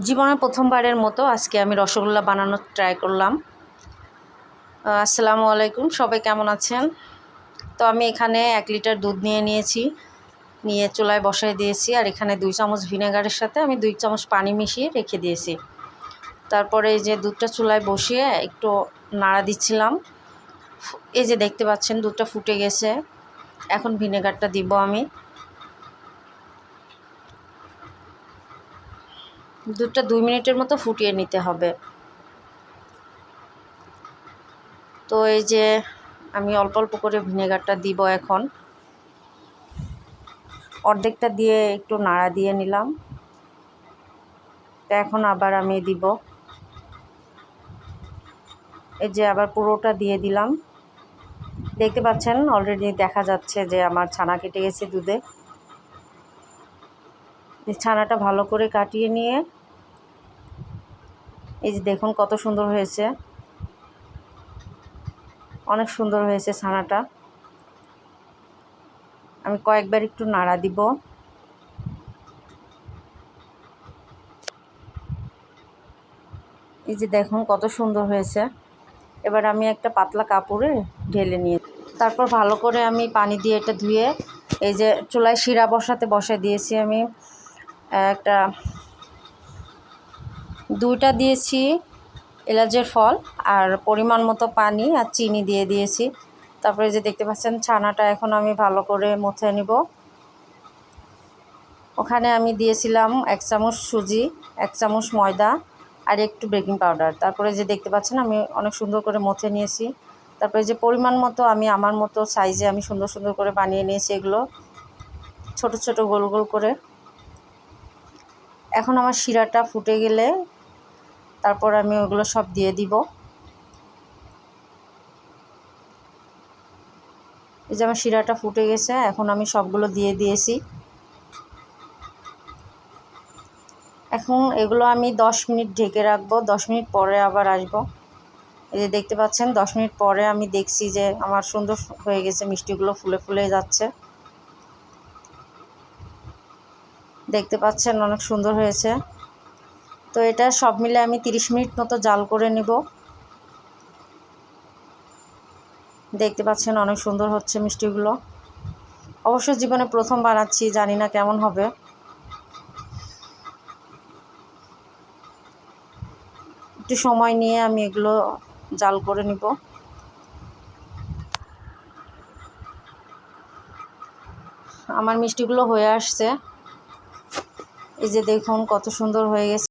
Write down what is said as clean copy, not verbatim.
জীবনে প্রথমবারের মতো আজকে আমি রসগোল্লা বানানোর ট্রাই করলাম। আসসালামু আলাইকুম, সবাই কেমন আছেন? তো আমি এখানে 1 লিটার দুধ নিয়েছি, নিয়ে চুলায় বসাই দিয়েছি। আর এখানে 2 চামচ ভিনেগারের সাথে আমি 2 চামচ পানি মিশিয়ে রেখে দিয়েছি। তারপরে এই যে দুধটা চুলায় বসিয়ে একটু নাড়া দিচ্ছিলাম। এই যে দেখতে পাচ্ছেন দুধটা ফুটে গেছে। এখন ভিনেগারটা দিব আমি। দুধটা 2 মিনিটের মতো ফুটিয়ে নিতে হবে। তো এই যে আমি অল্প অল্প করে ভিনেগারটা দিব। এখন অর্ধেকটা দিয়ে একটু নাড়া দিয়ে নিলাম। তো এখন আবার আমি দিব, এই যে আবার পুরোটা দিয়ে দিলাম। দেখতে পাচ্ছেন অলরেডি দেখা যাচ্ছে যে আমার ছানা কেটে গেছে দুধে। এই ছানাটা ভালো করে কাটিয়ে নিয়ে এই যে দেখুন কত সুন্দর হয়েছে, অনেক সুন্দর হয়েছে ছানাটা। আমি কয়েকবার একটু নাড়া দিব। এই যে দেখুন কত সুন্দর হয়েছে। এবার আমি একটা পাতলা কাপড়ে ঢেলে নিয়ে তারপর ভালো করে আমি পানি দিয়ে এটা ধুয়ে এই যে চুলায় শিরা বসাই দিয়েছি। আমি একটা 2টা দিয়েছি এলাচের ফল, আর পরিমাণ মতো পানি আর চিনি দিয়ে দিয়েছি। তারপরে যে দেখতে পাচ্ছেন ছানাটা এখন আমি ভালো করে মথে নিব। ওখানে আমি দিয়েছিলাম 1 চামচ সুজি, 1 চামচ ময়দা আর একটু বেকিং পাউডার। তারপরে যে দেখতে পাচ্ছেন আমি অনেক সুন্দর করে মথে নিয়েছি। তারপরে যে পরিমাণ মতো আমি আমার মতো সাইজে আমি সুন্দর সুন্দর করে বানিয়ে নিয়েছি এগুলো ছোট ছোট গোল গোল করে। এখন আমার শিরাটা ফুটে গেলে তারপর আমি ওগুলো সব দিয়ে দিব। এই যে আমার শিরাটা ফুটে গেছে, এখন আমি সবগুলো দিয়ে দিয়েছি। এখন এগুলো আমি 10 মিনিট ঢেকে রাখবো। 10 মিনিট পরে আবার আসবো। এই যে দেখতে পাচ্ছেন 10 মিনিট পরে আমি দেখছি যে আমার সুন্দর হয়ে গেছে, মিষ্টিগুলো ফুলে ফুলে যাচ্ছে। দেখতে পাচ্ছেন অনেক সুন্দর হয়েছে। তো এটা সব মিলে আমি 30 মিনিট মতো জাল করে নিব। দেখতে পাচ্ছেন অনেক সুন্দর হচ্ছে মিষ্টিগুলো। অবশ্য জীবনে প্রথম বানাচ্ছি, জানি না কেমন হবে। একটু সময় নিয়ে আমি এগুলো জাল করে নিব। আমার মিষ্টিগুলো হয়ে আসছে। এই যে দেখুন কত সুন্দর হয়ে গেছে।